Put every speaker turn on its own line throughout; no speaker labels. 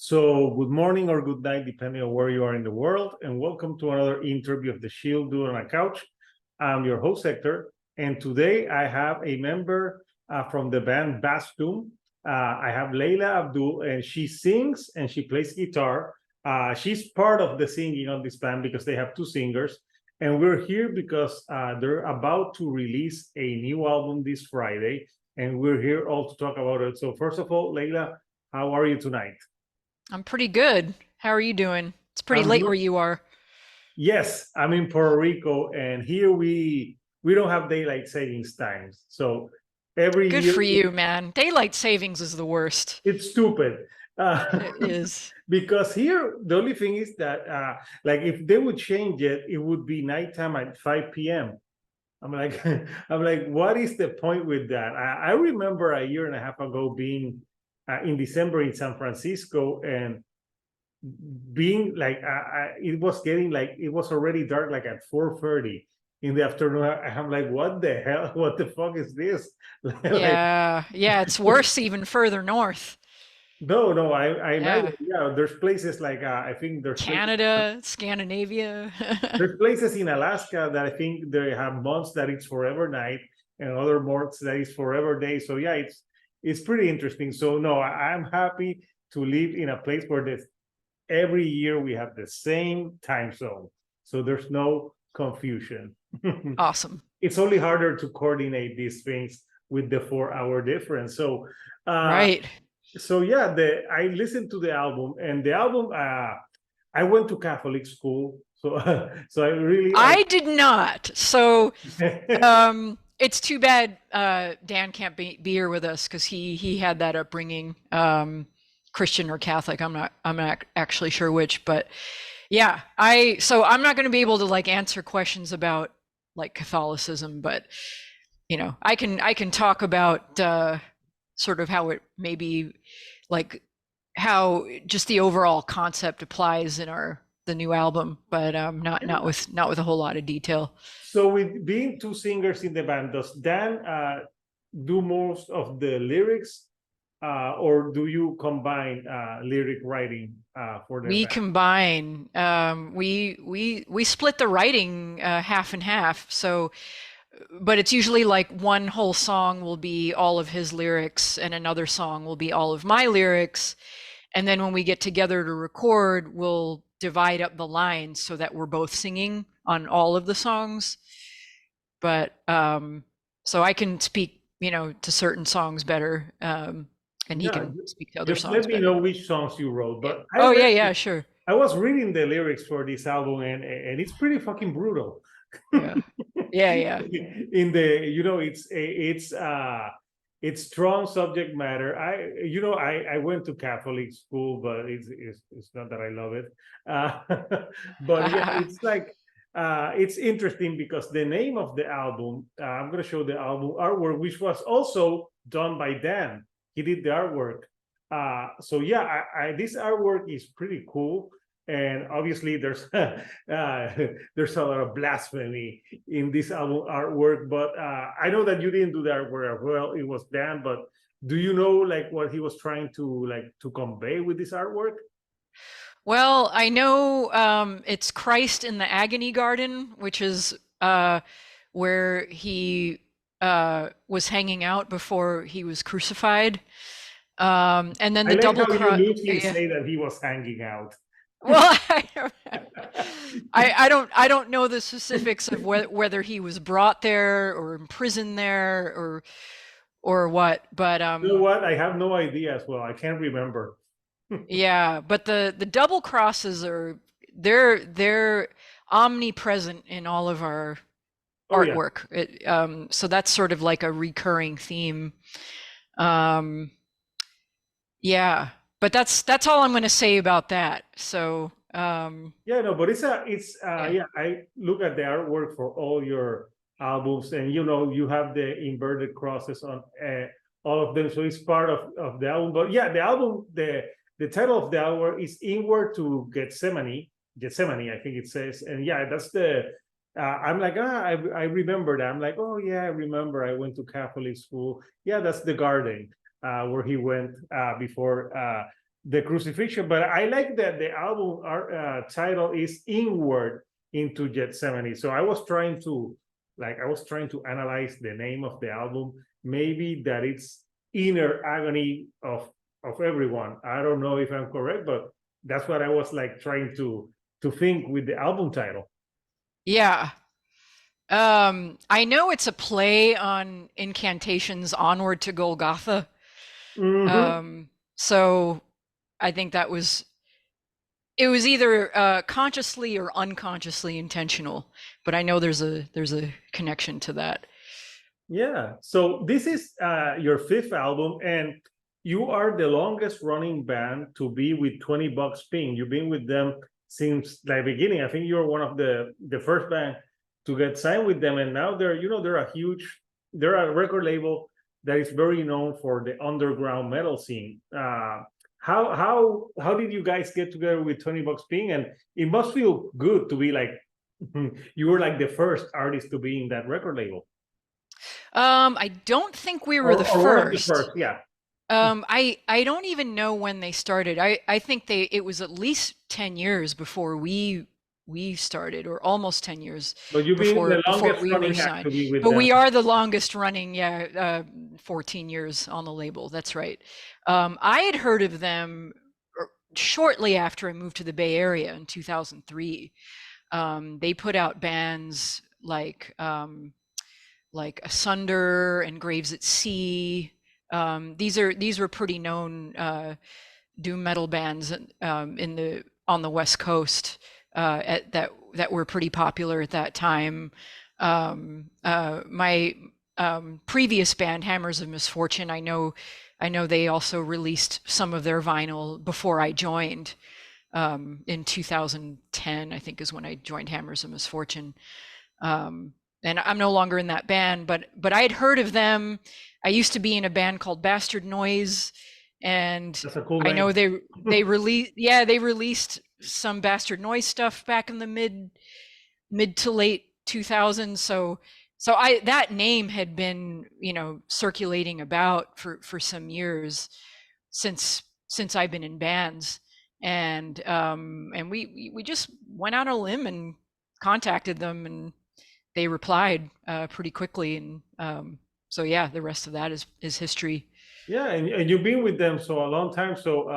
So good morning or good night, depending on where you are in the world, and welcome to another interview of The Shield Dude on a Couch. I'm your host, Hector, and today I have a member from the band Vastum. I have Leila Abdul, and she sings and she plays guitar. She's part of the singing on this band because they have two singers, and we're here because they're about to release a new album this Friday, and we're here all to talk about it. So first of all, Leila, how are you tonight?
I'm pretty good. How are you doing? It's pretty
I'm
late where
good.
you are.
Yes, I'm in Puerto Rico, and here we don't have daylight savings times. So every
Good
year
for you, man. Daylight savings is the worst.
it's stupid.
It is.
Because here the only thing is that like if they would change it, it would be nighttime at 5 p.m. I'm like, I'm like, what is the point with that? I remember a year and a half ago being in December in San Francisco and being like it was getting like it was already dark like at 4:30 in the afternoon. I'm like, what the hell? What the fuck is this? Like,
Yeah, it's worse even further north.
no, I imagine,
Yeah.
yeah, there's places like I think
Canada, Scandinavia.
there's places in Alaska that I think they have months that it's forever night and other months that it's forever day. So yeah, it's pretty interesting. So no, I'm happy to live in a place where there's every year we have the same time zone, so there's no confusion.
Awesome.
It's only harder to coordinate these things with the 4 hour difference. So uh
Right.
so yeah, the I listened to the album, and the album I went to Catholic school, so so I really
I did not. So
I
it's too bad Dan can't be here with us because he had that upbringing, Christian or Catholic. I'm not actually sure which, but yeah, I'm not going to be able to like answer questions about like Catholicism, but I can talk about sort of how it maybe like how just the overall concept applies in our the new album, but not with a whole lot of detail.
so with being two singers in the band, does Dan do most of the lyrics, or do you combine lyric writing for the
We
band?
combine. We split the writing half and half. So, but it's usually like one whole song will be all of his lyrics, and another song will be all of my lyrics. And then when we get together to record, we'll divide up the lines so that we're both singing on all of the songs. But so I can speak, to certain songs better, and he
Yeah,
can speak to other
just let
songs
me
better.
know which songs you wrote.
Yeah.
But
Oh yeah, yeah, sure.
I was reading the lyrics for this album, and it's pretty fucking brutal.
Yeah. Yeah, yeah.
In the it's strong subject matter. I went to Catholic school, but it's not that I love it. But yeah, it's like it's interesting because the name of the album, I'm going to show the album artwork, which was also done by Dan. He did the artwork. So yeah, this artwork is pretty cool, and obviously there's there's a lot of blasphemy in this album artwork. But I know that you didn't do the artwork as well. It was Dan, but do you know like what he was trying to convey with this artwork?
Well, I know it's Christ in the agony garden, which is where he was hanging out before he was crucified. And then
I
the
like
double
how you
cross.
loosely
Yeah.
say that he was hanging out.
Well, I don't know the specifics of whether he was brought there or imprisoned there or what, but
You know what? I have no idea as well. I can't remember.
yeah, but the double crosses they're omnipresent in all of our
Oh yeah.
artwork. So that's sort of like a recurring theme. Um, yeah, but that's all I'm going to say about that. So
Yeah, no, but it's
yeah,
yeah, I look at the artwork for all your albums, and you have the inverted crosses on all of them, so it's part of the album. But yeah, the title of the album is Inward to Gethsemane, I think it says. And yeah, that's the I'm like, I remember that. I'm like, oh yeah, I remember I went to Catholic school. Yeah, that's the garden where he went before the crucifixion, but I like that the album title is Inward into Gethsemane. So I was trying to analyze the name of the album. Maybe that it's inner agony of everyone. I don't know if I'm correct, but that's what I was like trying to think with the album title.
Yeah. I know it's a play on Incantation's Onward to Golgotha. So I think it was either consciously or unconsciously intentional, but I know there's a connection to that.
Yeah. So this is your fifth album, and you are the longest running band to be with 20 Bucks Pink. You've been with them since the beginning. I think you're one of the first band to get signed with them, and now they're a record label that is very known for the underground metal scene. How did you guys get together with 20 Bucks Pink? And it must feel good to be like you were like the first artist to be in that record label.
I don't think we were the
Or one of the
first.
first, yeah.
I don't even know when they started. I think it was at least 10 years before we started, or almost 10 years
But you've been the longest
we
running
were signed.
act to be with
But
them.
we are the longest running, 14 years on the label. That's right. I had heard of them shortly after I moved to the Bay Area in 2003. They put out bands like Asunder and Graves at Sea. These were pretty known doom metal bands on the West Coast that were pretty popular at that time. My previous band, Hammers of Misfortune, I know they also released some of their vinyl before I joined. In 2010, I think, is when I joined Hammers of Misfortune. And I'm no longer in that band, but I had heard of them. I used to be in a band called Bastard Noise, and
That's a cool
I know
name.
they released some Bastard Noise stuff back in the mid to late 2000s. So that name had been, circulating about for some years since I've been in bands, and we just went out on a limb and contacted them, and they replied pretty quickly, and so yeah, the rest of that is history.
Yeah, and you've been with them so a long time. So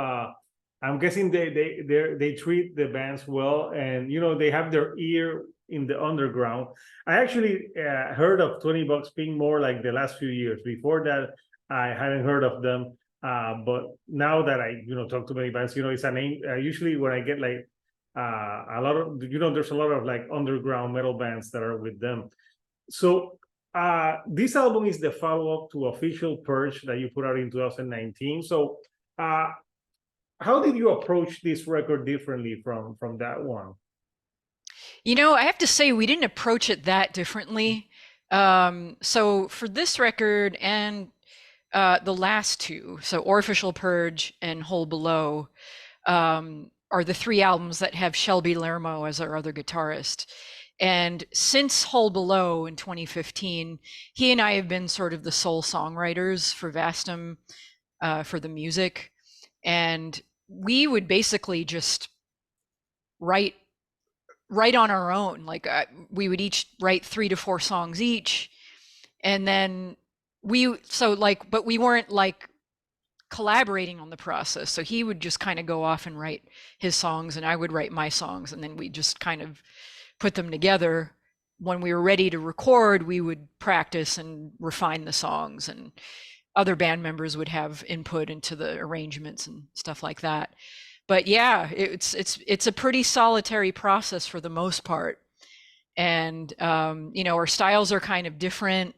I'm guessing they treat the bands well, and they have their ear in the underground. I actually heard of 20 Bucks Pink more like the last few years. Before that, I hadn't heard of them. But now that I talk to many bands, it's a name. Usually when I get like a lot of there's a lot of like underground metal bands that are with them. So this album is the follow-up to Official Purge that you put out in 2019. So how did you approach this record differently from that one?
I have to say we didn't approach it that differently. So for this record and the last two, so Official Purge and Hole Below, are the three albums that have Shelby Lermo as our other guitarist. And since Hole Below in 2015, he and I have been sort of the sole songwriters for Vastum, for the music. And we would basically just write on our own. Like we would each write 3 to 4 songs each. And then but we weren't like collaborating on the process. So he would just kind of go off and write his songs, and I would write my songs, and then we just kind of put them together. When we were ready to record, we would practice and refine the songs, and other band members would have input into the arrangements and stuff like that. But yeah, it's a pretty solitary process for the most part. And our styles are kind of different.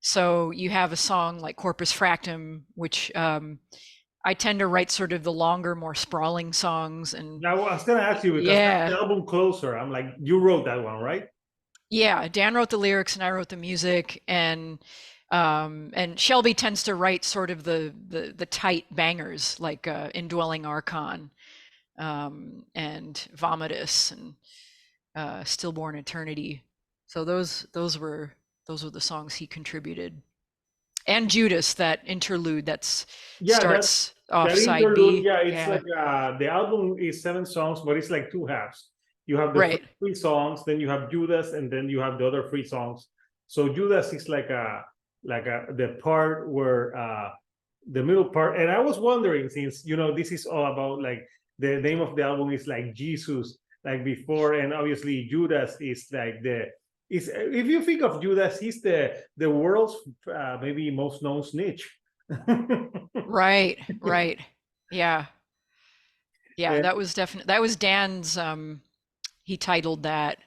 So you have a song like Corpus Fractum, which I tend to write sort of the longer, more sprawling songs. And
now I was gonna ask you, because the album Closer, I'm like, you wrote that one, right?
Yeah, Dan wrote the lyrics and I wrote the music, and Shelby tends to write sort of the tight bangers like Indwelling Archon, and Vomitus, and Stillborn Eternity. So those were the songs he contributed, and Judas, that interlude starts off
That
side
interlude,
B.
yeah, it's
Yeah.
like the album is 7 songs, but it's like two halves. You have the
Right.
first 3 songs, then you have Judas, and then you have the other 3 songs. So Judas is like the part where the middle part. And I was wondering, since this is all about like the name of the album is like Jesus, like before, and obviously Judas is like if you think of Judas, he's the world's maybe most known snitch.
Right. Right. Yeah. Yeah.
And
That was definitely, that was Dan's, he titled that.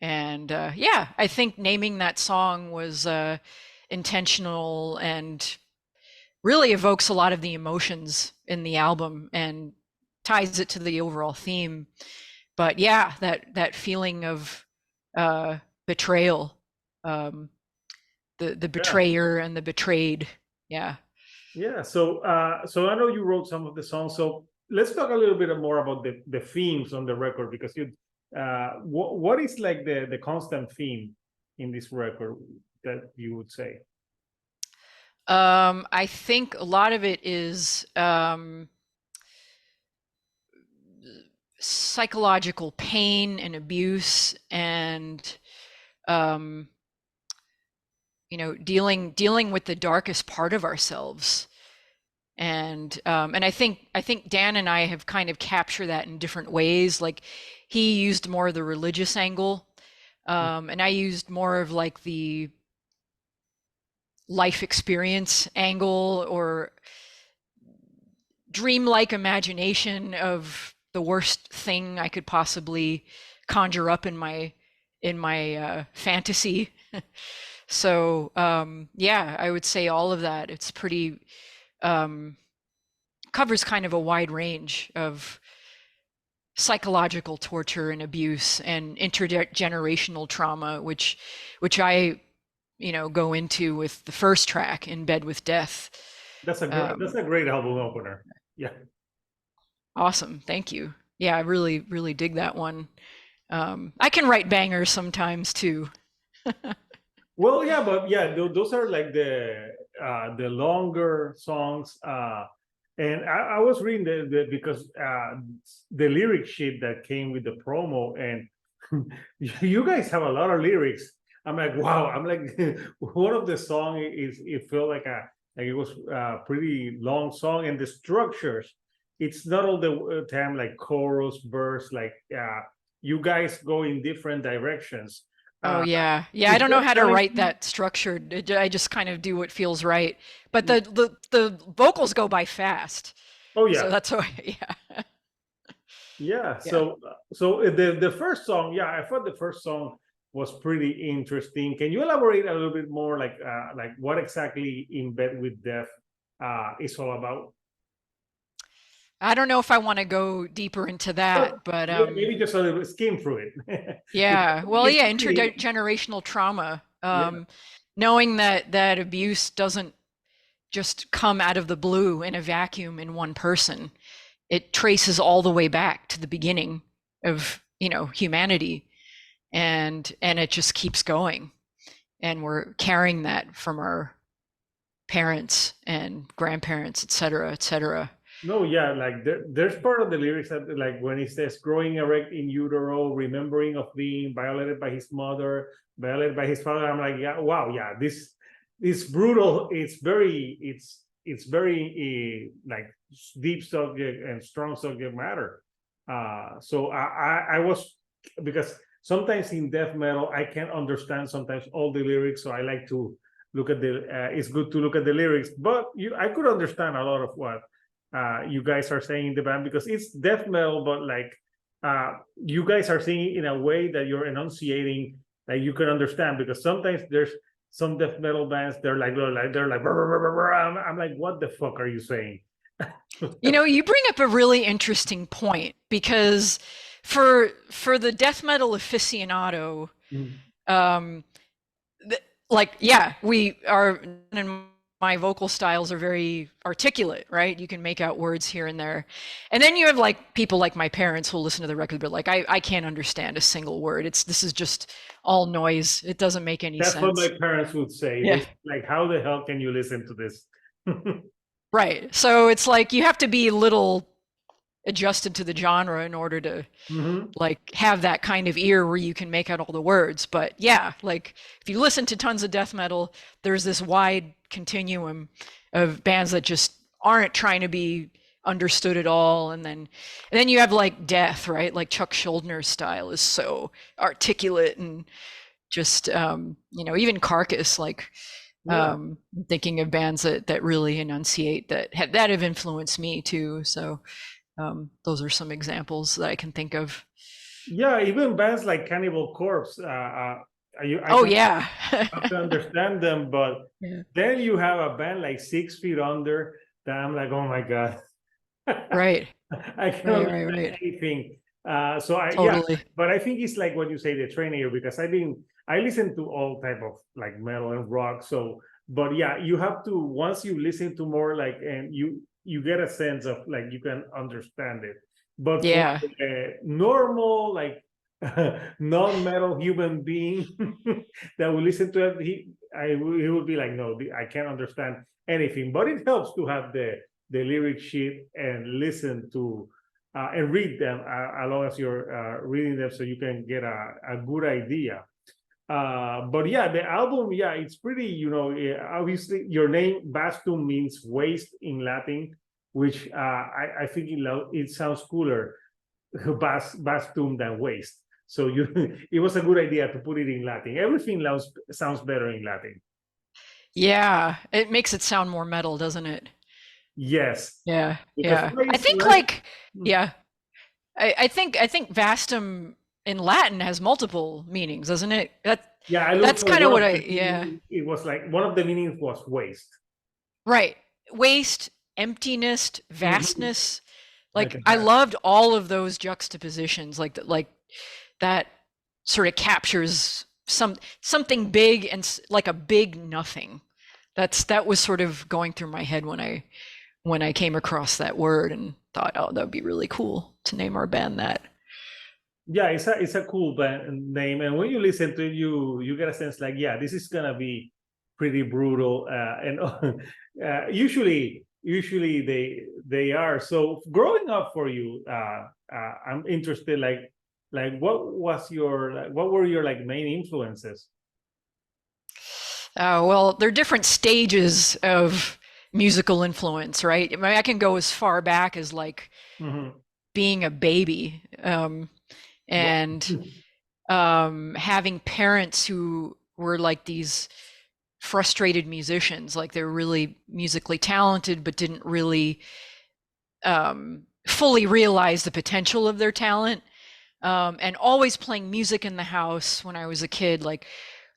And yeah, I think naming that song was intentional and really evokes a lot of the emotions in the album and ties it to the overall theme. But yeah, that feeling of betrayal, um, the
yeah,
betrayer and the betrayed. Yeah.
yeah. So I know you wrote some of the songs. So let's talk a little bit more about the themes on the record, because what is like the constant theme in this record that you would say?
I think a lot of it is psychological pain and abuse, and um, dealing with the darkest part of ourselves. And I think Dan and I have kind of captured that in different ways. Like, he used more of the religious angle, and I used more of like the life experience angle, or dreamlike imagination of the worst thing I could possibly conjure up in my fantasy. So yeah, I would say all of that. It's pretty covers kind of a wide range of psychological torture and abuse and intergenerational trauma, which I go into with the first track, In Bed with Death.
That's a great album opener. Yeah.
Awesome. Thank you. Yeah, I really, really dig that one. I can write bangers sometimes too.
Well, yeah, but yeah, those are like the longer songs. And I was reading because the lyric sheet that came with the promo, and you guys have a lot of lyrics. I'm like, wow. I'm like, one of the song is it felt like it was a pretty long song, and the structures. It's not all the time like chorus, verse. Like you guys go in different directions.
Oh
Uh,
yeah. Yeah, I
is
don't know
that
how to write
challenging?
that structured. I just kind of do what feels right. But the vocals go by fast.
Oh
So
yeah,
that's why yeah.
yeah.
Yeah.
So the first song, yeah, I thought the first song was pretty interesting. Can you elaborate a little bit more, like what exactly In Bed with Death is all about?
I don't know if I want to go deeper into
Well,
that, but
yeah, maybe just a little bit skim through it.
yeah. Well,
It's
yeah,
pretty,
intergenerational trauma.
yeah.
Knowing that abuse doesn't just come out of the blue in a vacuum in one person. It traces all the way back to the beginning of, humanity, and it just keeps going. And we're carrying that from our parents and grandparents, et cetera, et cetera.
No, yeah, like there's part of the lyrics that like when he says growing erect in utero, remembering of being violated by his mother, violated by his father. I'm like, yeah, wow, yeah, this is brutal. It's very like deep subject and strong subject matter. So I was, because sometimes in death metal I can't understand sometimes all the lyrics, so I like to look at it's good to look at the lyrics, but I could understand a lot of what you guys are saying in the band, because it's death metal, but like you guys are singing in a way that you're enunciating that you can understand, because sometimes there's some death metal bands, they're like "Brr, brr, brr, brr." I'm like, what the fuck are you saying?
You bring up a really interesting point, because for the death metal aficionado,
Mm.
um, like, yeah, we are, and my vocal styles are very articulate, right? You can make out words here and there. And then you have like people like my parents who listen to the record, but like, I can't understand a single word. This is just all noise. It doesn't make any
That's what my
sense.
parents would say.
Yeah.
They like, how the hell can you listen to this?
Right. So it's like you have to be a little adjusted to the genre in order to
Hmm.
like have that kind of ear where you can make out all the words. But yeah, like if you listen to tons of death metal, there's this wide continuum of bands that just aren't trying to be understood at all. And then you have like death, right? Like Chuck Schuldner's style is so articulate and just even Carcass, like
Yeah.
thinking of bands that really enunciate that have influenced me too. So those are some examples that I can think of.
Yeah, even bands like Cannibal Corpse, I
Oh
can
yeah.
have to understand them, but
Yeah.
then you have a band like 6 Feet Under that I'm like, oh my God,
Right.
I can't
Right. Right.
understand
Right.
anything. So yeah,
Totally.
but I think it's like what you say, the trainer, because I listen to all type of like metal and rock. So, but yeah, you have to, once you listen to more like, and you get a sense of like you can understand it. But for
Yeah.
a normal like non-metal human being that will listen to it, he would be like, no, I can't understand anything. But it helps to have the lyric sheet and listen to and read them as long as you're reading them so you can get a good idea. But yeah, the album, yeah, it's pretty, obviously your name Vastum means waste in Latin, which I think it sounds cooler, Vastum than waste. So it was a good idea to put it in Latin. Everything sounds better in Latin.
Yeah. It makes it sound more metal, doesn't it?
Yes,
Yeah.
because
Yeah. I think like yeah. I think vastum in Latin has multiple meanings, doesn't it?
yeah, I looked
That's
for
kind of
one
what
of
I
the
yeah.
meanings. It was like one of the meanings was waste.
Right. Waste, emptiness,
Mhm.
vastness.
Like
Like
a
I
bat.
loved all of those juxtapositions, like that sort of captures something big and like a big nothing. That was sort of going through my head when I came across that word and thought, oh, that would be really cool to name our band that.
Yeah, it's a cool band name, and when you listen to it, you get a sense like, yeah, this is gonna be pretty brutal, and usually they are. So growing up for you, I'm interested, like what were your like main influences?
Well, there are different stages of musical influence, right? I mean, I can go as far back as like
Hmm.
being a baby,
What?
and having parents who were like these frustrated musicians, like they're really musically talented, but didn't really fully realize the potential of their talent. And always playing music in the house when I was a kid, like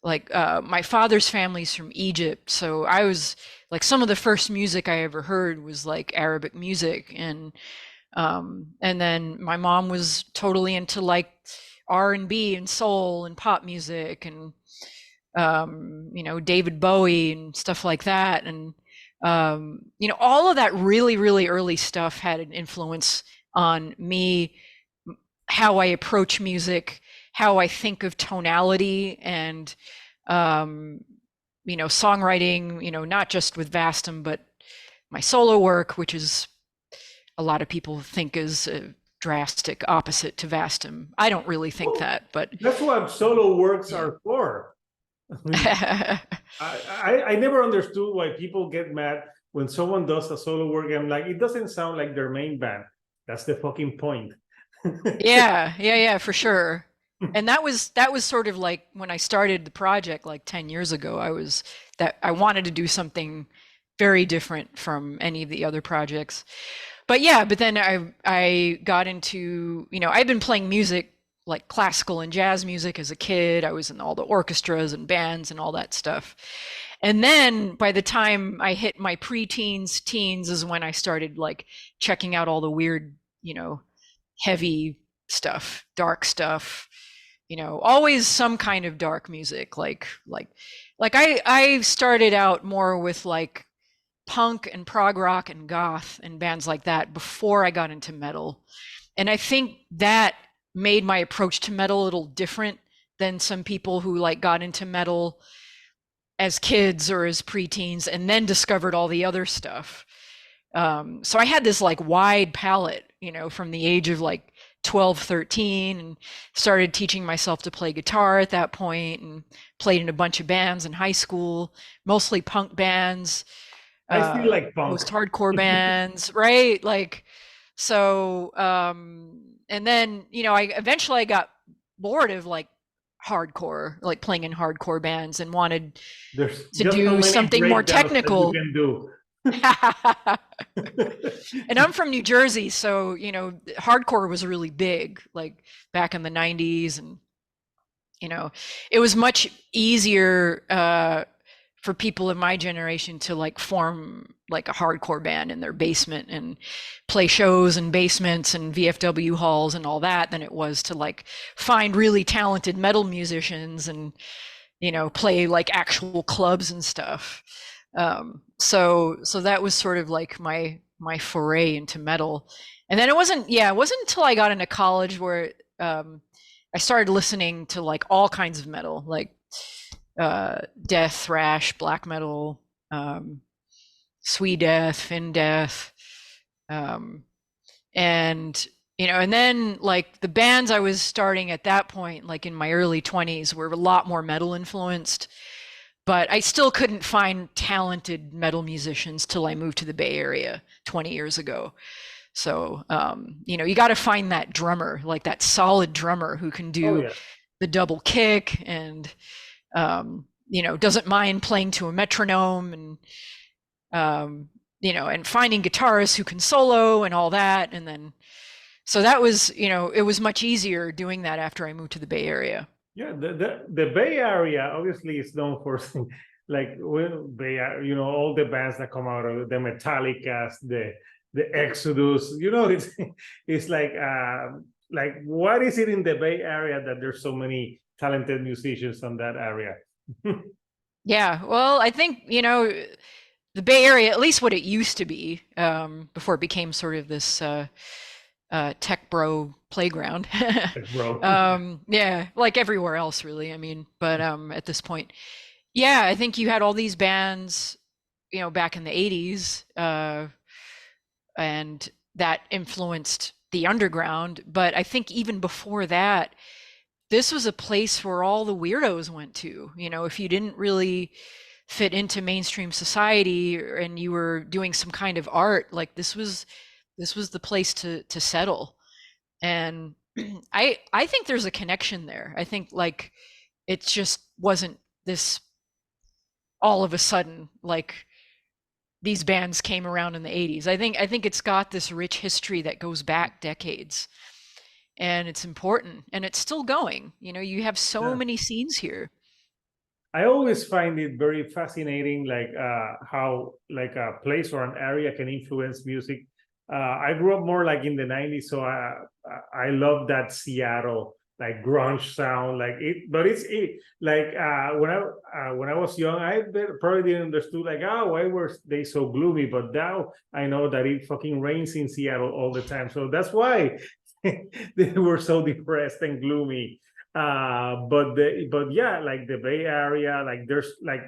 my father's family's from Egypt, so I was like some of the first music I ever heard was like Arabic music, and then my mom was totally into like R&B and soul and pop music and David Bowie and stuff like that. And all of that really, really early stuff had an influence on me, how I approach music, how I think of tonality and um, songwriting, not just with Vastum, but my solo work, which is a lot of people think is a drastic opposite to Vastum. I don't really think
Well,
that, but
that's what solo works
yeah.
are for. I mean, I never understood why people get mad when someone does a solo work. I'm like, it doesn't sound like their main band. That's the fucking point.
Yeah, yeah, yeah, for sure. And that was sort of like when I started the project like 10 years ago, I wanted to do something very different from any of the other projects. But yeah, but then I got into, I've been playing music like classical and jazz music as a kid. I was in all the orchestras and bands and all that stuff. And then by the time I hit my preteens, teens is when I started like checking out all the weird, heavy stuff, dark stuff, always some kind of dark music. Like I started out more with like punk and prog rock and goth and bands like that before I got into metal. And I think that made my approach to metal a little different than some people who like got into metal as kids or as preteens and then discovered all the other stuff. So I had this like wide palette, you know, from the age of like 12, 13, and started teaching myself to play guitar at that point, and played in a bunch of bands in high school, mostly punk bands,
I still like punk.
post-hardcore bands, right? Like, so, and then, you know, I got bored of like hardcore, like playing in hardcore bands, and wanted
There's
to
just so
do
many
something more
breakdowns that you
technical.
can do.
And I'm from New Jersey, so you know, hardcore was really big, like back in the '90s, and you know, it was much easier for people of my generation to like form like a hardcore band in their basement and play shows in basements and VFW halls and all that than it was to like find really talented metal musicians and, you know, play like actual clubs and stuff. So that was sort of like my foray into metal. And then it wasn't until I got into college where I started listening to like all kinds of metal, like death, thrash, black metal, Swede death, Finn death, and you know, and then like the bands I was starting at that point, like in my early 20s, were a lot more metal influenced, but I still couldn't find talented metal musicians till I moved to the Bay Area 20 years ago. So, you know, you got to find that drummer, like that solid drummer who can
Oh
do
yeah.
the double kick and, you know, doesn't mind playing to a metronome and, you know, and finding guitarists who can solo and all that. And then, so that was, you know, it was much easier doing that after I moved to the Bay Area.
Yeah, the Bay Area obviously is known for like when you know, all the bands that come out of the Metallicas, the Exodus, you know, it's like what is it in the Bay Area that there's so many talented musicians on that area?
Yeah, well, I think, you know, the Bay Area, at least what it used to be, before it became sort of this tech bro playground.
Bro.
Yeah, like everywhere else, really. I mean, but at this point, yeah, I think you had all these bands, you know, back in the '80s, and that influenced the underground. But I think even before that, this was a place where all the weirdos went to. You know, if you didn't really fit into mainstream society and you were doing some kind of art, like this was the place to settle. And I think there's a connection there. I think like it just wasn't this all of a sudden like these bands came around in the 80s. I think it's got this rich history that goes back decades. And it's important and it's still going. You know, you have so
Yeah.
many scenes here.
I always find it very fascinating, like how like a place or an area can influence music. I grew up more like in the '90s, so I love that Seattle like grunge sound, like it. But like when I was young, probably didn't understood like, oh, why were they so gloomy? But now I know that it fucking rains in Seattle all the time, so that's why they were so depressed and gloomy. But yeah, like the Bay Area, like there's like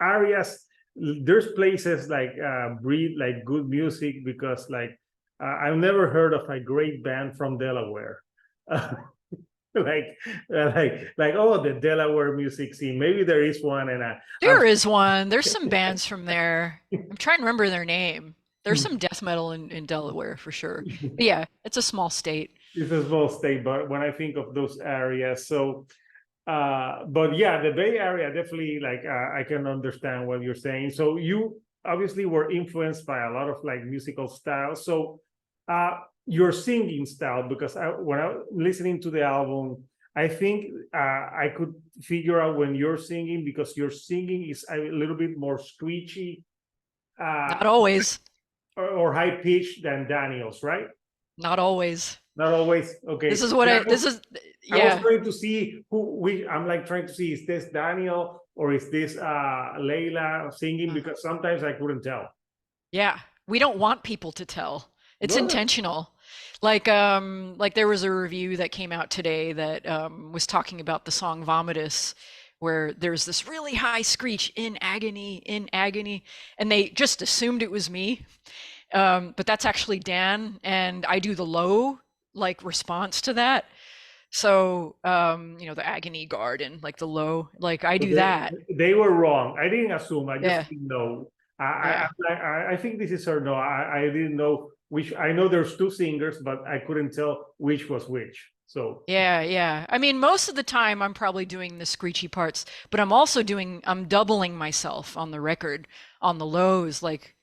areas, there's places like breed like good music, because like I've never heard of a great band from Delaware. like like oh, the Delaware music scene, maybe there is one, and
There is one. There's some bands from there. I'm trying to remember their name. There's some death metal in Delaware for sure. But yeah, it's a small state.
it's a small state, but when I think of those areas, so but yeah, the Bay Area definitely, like I can understand what you're saying. So you obviously were influenced by a lot of like musical styles. So your singing style, because when I listening to the album, I think I could figure out when you're singing, because your singing is a little bit more screechy
Not always.
or high pitched than Daniel's, right?
Not always.
Not always. Okay.
This is what
Yeah,
this is
I was
yeah.
trying to see I'm like trying to see, is this Daniel or is this Leila singing? Because sometimes I couldn't tell.
Yeah. We don't want people to tell. It's
No, no.
intentional. Like there was a review that came out today that was talking about the song Vomitus, where there's this really high screech in agony, and they just assumed it was me. But that's actually Dan, and I do the low like response to that. So the agony guard and like the low, like I
So
do that.
they were wrong. I didn't assume. I just
Yeah,
didn't know.
yeah.
I think this is her. No, I didn't know which. I know there's two singers, but I couldn't tell which was which. So
Yeah, yeah. I mean, most of the time I'm probably doing the screechy parts, but I'm doubling myself on the record on the lows, like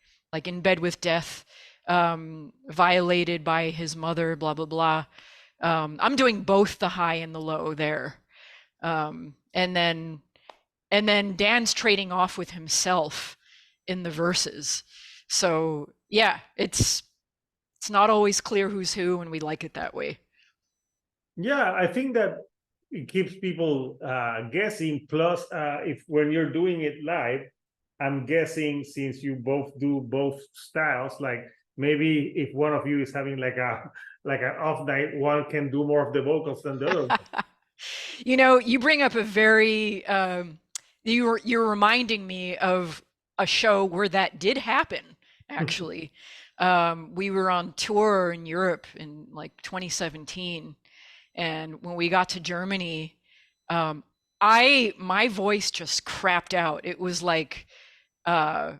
in bed with death, violated by his mother, blah blah blah. I'm doing both the high and the low there. And then Dan's trading off with himself in the verses. So yeah, it's not always clear who's who, and we like it that way.
yeah, I think that it keeps people guessing. Plus, if when you're doing it live, I'm guessing since you both do both styles, like maybe if one of you is having like an off night, one can do more of the vocals than the other.
You bring up a very you're reminding me of a show where that did happen, actually. We were on tour in Europe in like 2017, and when we got to Germany, I my voice just crapped out. It was like uh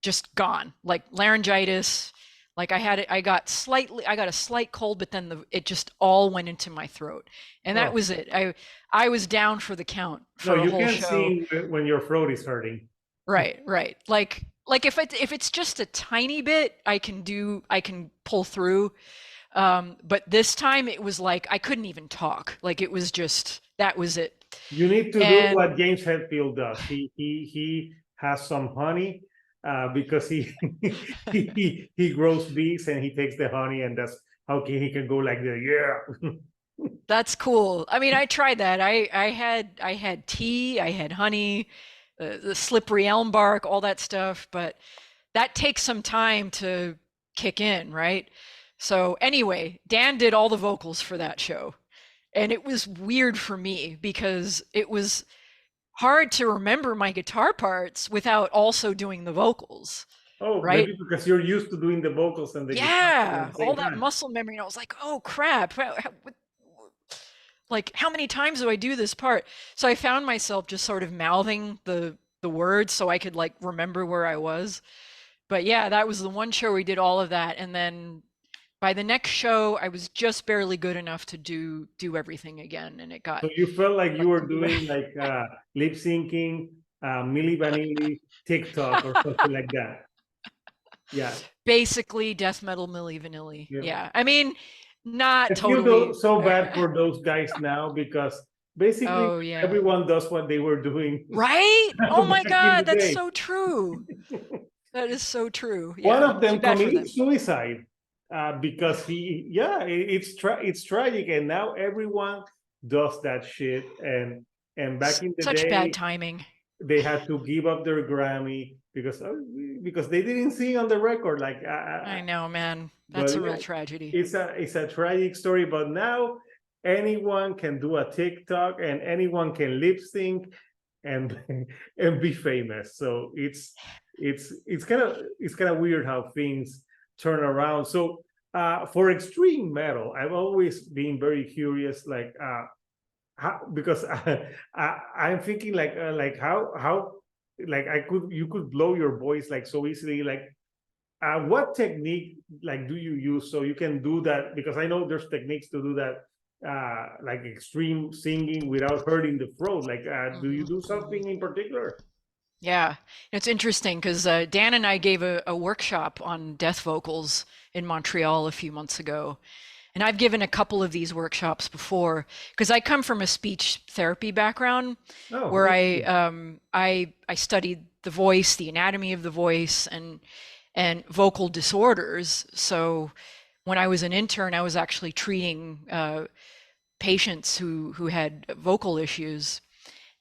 just gone, like laryngitis. Like I got a slight cold, but then it just all went into my throat, and that
Oh
was it. I was down for the count
no,
for a
you
whole
can't
show.
sing when your throat is hurting.
Right, right. Like if it's just a tiny bit, I can pull through. But this time it was like I couldn't even talk. Like it was just that was it.
You need to do
And
what James Hetfield does. He has some honey because he grows bees and he takes the honey, and that's how he can go like the yeah.
that's cool. I mean, I tried that. I had tea, I had honey, the slippery elm bark, all that stuff, but that takes some time to kick in, right? So anyway, Dan did all the vocals for that show. And it was weird for me because it was hard to remember my guitar parts without also doing the vocals,
Oh,
right?
maybe because you're used to doing the vocals and the guitar at
Yeah,
the
all
same
that
time.
muscle memory. And I was like, oh crap. Like, how many times do I do this part? So I found myself just sort of mouthing the words so I could like remember where I was. But yeah, that was the one show where we did all of that. And then by the next show, I was just barely good enough to do everything again, and
So you felt like you were
pretty bad.
doing like lip syncing, Milli Vanilli, TikTok, or something like that. Yeah.
Basically death metal Milli Vanilli.
Yeah.
Yeah. I mean, not
I feel though
totally.
so bad for those guys now because basically
Oh yeah.
everyone does what they were doing
Right? Oh my
back in
God,
the
that's
day.
so true. That is so true.
One
Yeah.
of
Too
them
bad for
committed
them.
suicide because it's tragic, and now everyone does that shit. And back in the
Such bad
day,
timing.
they had to give up their Grammy because they didn't sing on the record.
I know, man. That's
but
a
yeah,
real tragedy.
it's a tragic story. But now anyone can do a TikTok and anyone can lip sync and and be famous. So it's kind of weird how things turn around. So for extreme metal, I've always been very curious, like because I'm thinking like how like you could blow your voice like so easily, like what technique like do you use so you can do that? Because I know there's techniques to do that, like extreme singing without hurting the throat. Like, do you
Mhm,
do
mhm.
something in particular?
Yeah, it's interesting because Dan and I gave a workshop on death vocals in Montreal a few months ago. And I've given a couple of these workshops before because I come from a speech therapy background
Oh,
where
interesting.
I studied the voice, the anatomy of the voice, and vocal disorders. So when I was an intern, I was actually treating patients who had vocal issues.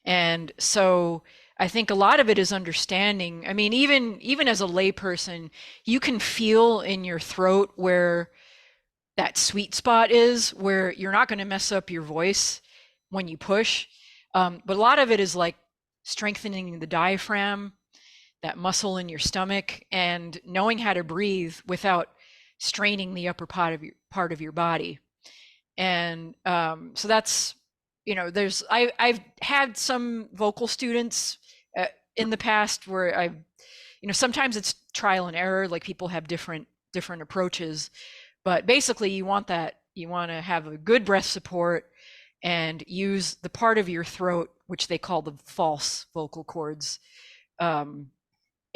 And so I think a lot of it is understanding. I mean, even as a layperson, you can feel in your throat where that sweet spot is, where you're not going to mess up your voice when you push. But a lot of it is like strengthening the diaphragm, that muscle in your stomach and knowing how to breathe without straining the upper part of your body. And so that's, there's I've had some vocal students in the past where I've, sometimes it's trial and error, like people have different approaches, but basically you want to have a good breath support and use the part of your throat, which they call the false vocal cords,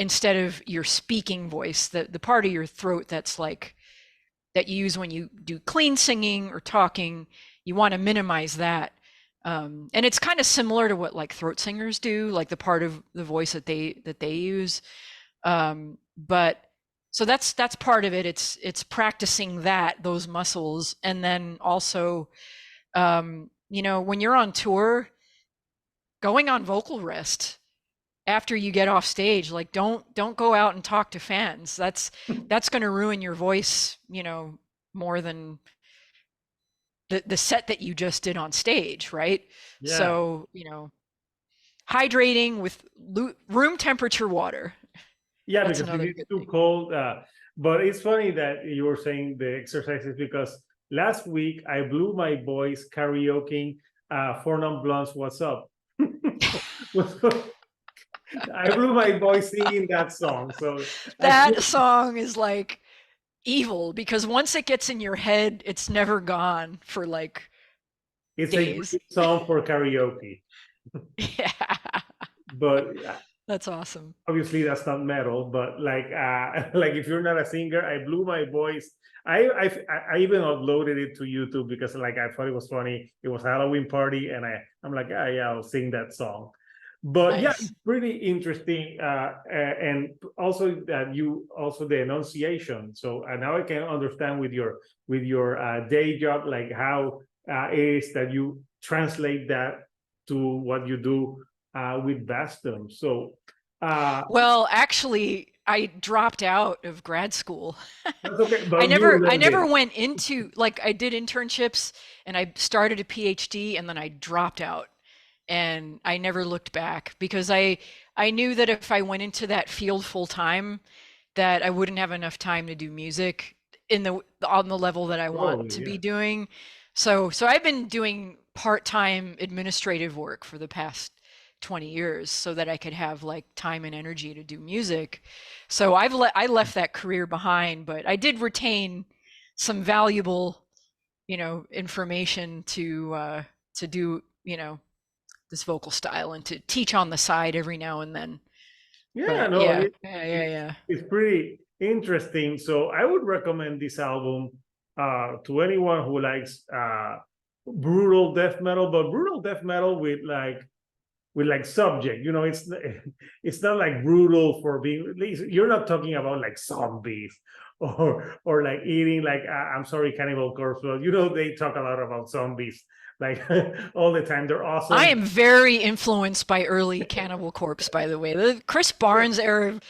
instead of your speaking voice, the part of your throat that's like, that you use when you do clean singing or talking. You want to minimize that. And it's kind of similar to what like throat singers do, like the part of the voice that they use. But so that's part of it. It's practicing those muscles. And then also, when you're on tour, going on vocal rest after you get off stage, like don't go out and talk to fans. That's going to ruin your voice, more than the set that you just did on stage, right?
Yeah.
So, hydrating with room temperature water.
Yeah, that's because if it's too cold. But it's funny that you were saying the exercises, because last week I blew my voice karaoke Four Non Blondes, What's Up? I blew my voice singing that song. So
that song is like evil, because once it gets in your head, it's never gone for like
it's
days.
a great song for karaoke.
Yeah.
But
that's awesome.
Obviously that's not metal, but like if you're not a singer, I blew my voice. I even uploaded it to YouTube because like I thought it was funny. It was a Halloween party, and I'm like, yeah, I'll sing that song. But nice. Yeah, it's pretty interesting, and also that the enunciation. So now I can understand with your day job, like how it is that you translate that to what you do with Vastum. So,
well, actually, I dropped out of grad school.
That's okay, but
I never went into, like, I did internships and I started a PhD and then I dropped out. And I never looked back, because I knew that if I went into that field full time, that I wouldn't have enough time to do music on the level that I want to be doing. So I've been doing part-time administrative work for the past 20 years so that I could have like time and energy to do music. So I left that career behind, but I did retain some valuable, information to do, this vocal style, and to teach on the side every now and then.
Yeah,
but
it's pretty interesting. So I would recommend this album to anyone who likes brutal death metal, but brutal death metal with subject. It's not like brutal for being. You're not talking about like zombies or like eating like I'm sorry, Cannibal Corpse. Well, they talk a lot about zombies like all the time. They're awesome.
I am very influenced by early Cannibal Corpse, by the way. The Chris Barnes era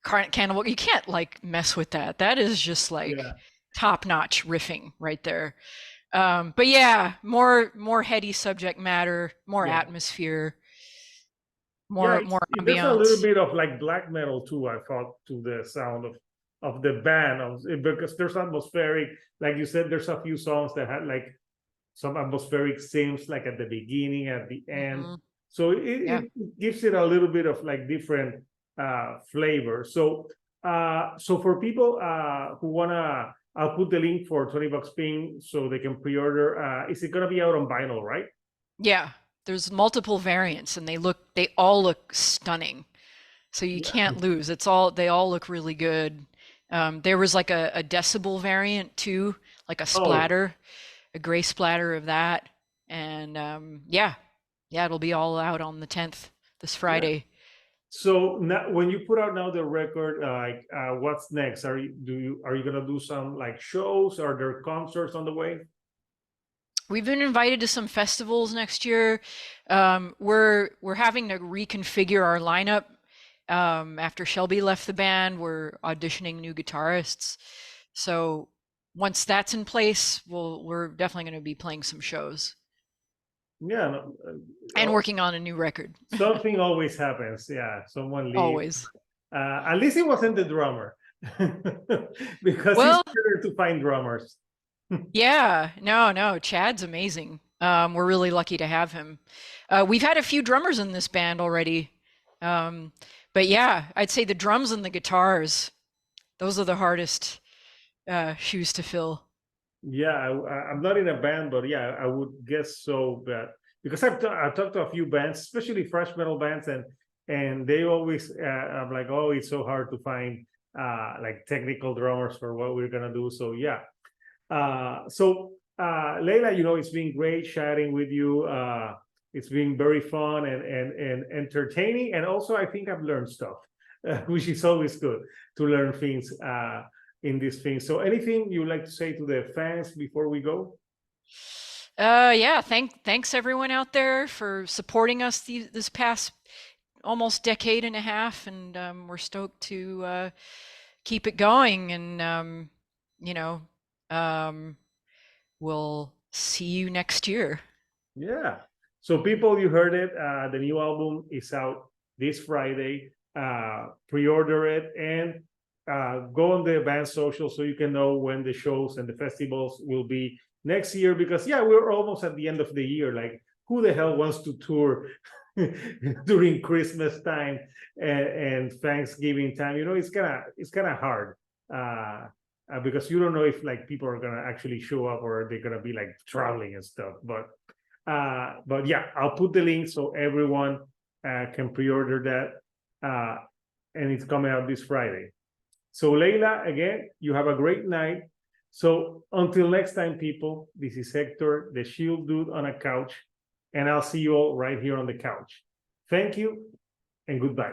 Cannibal, you can't like mess with that. That is just like top-notch riffing right there. But yeah, more heady subject matter, more atmosphere, more ambiance.
There's a little bit of like black metal too, I thought, to the sound of the band, because there's atmospheric, like you said, there's a few songs that had like some atmospheric themes, like at the beginning, at the end. So it gives it a little bit of like different flavor. So for people who wanna, I'll put the link for $20 ping so they can pre-order. Is it gonna be out on vinyl, right?
Yeah, there's multiple variants, and they all look stunning. So you can't lose. They all look really good. There was like a decibel variant too, like a splatter. A gray splatter of that, and it'll be all out on the 10th, this Friday.
So now, when you put out now the record, what's next? Are you gonna do some like shows? Are there concerts on the way?
We've been invited to some festivals next year. We're having to reconfigure our lineup. After Shelby left the band, we're auditioning new guitarists. So once that's in place, we're definitely going to be playing some shows.
Yeah.
And working on a new record.
Something always happens. Yeah. Someone leaves.
Always.
At least it wasn't the drummer, because it's
Well,
harder to find drummers.
yeah, no, Chad's amazing. We're really lucky to have him. We've had a few drummers in this band already. But yeah, I'd say the drums and the guitars, those are the hardest shoes to fill.
Yeah, I'm not in a band, but yeah, I would guess so. But because I've talked to a few bands, especially thrash metal bands, and they always I'm like, oh, it's so hard to find like technical drummers for what we're gonna do. So yeah, Leila, it's been great chatting with you. It's been very fun and entertaining, and also I think I've learned stuff, which is always good to learn things in these things. So anything you would like to say to the fans before we go?
Yeah, thanks everyone out there for supporting us this past almost decade and a half, and we're stoked to keep it going. And you know, we'll see you next year.
Yeah. So people, you heard it. The new album is out this Friday. Pre-order it and go on the band social so you can know when the shows and the festivals will be next year. Because yeah, we're almost at the end of the year. Like, who the hell wants to tour during Christmas time and Thanksgiving time? It's kind of hard. Because you don't know if like people are gonna actually show up or they're gonna be like traveling and stuff. But yeah, I'll put the link so everyone can pre-order that, and it's coming out this Friday. So Leila, again, you have a great night. So until next time, people, this is Hector, the Shield Dude on a couch, and I'll see you all right here on the couch. Thank you and goodbye.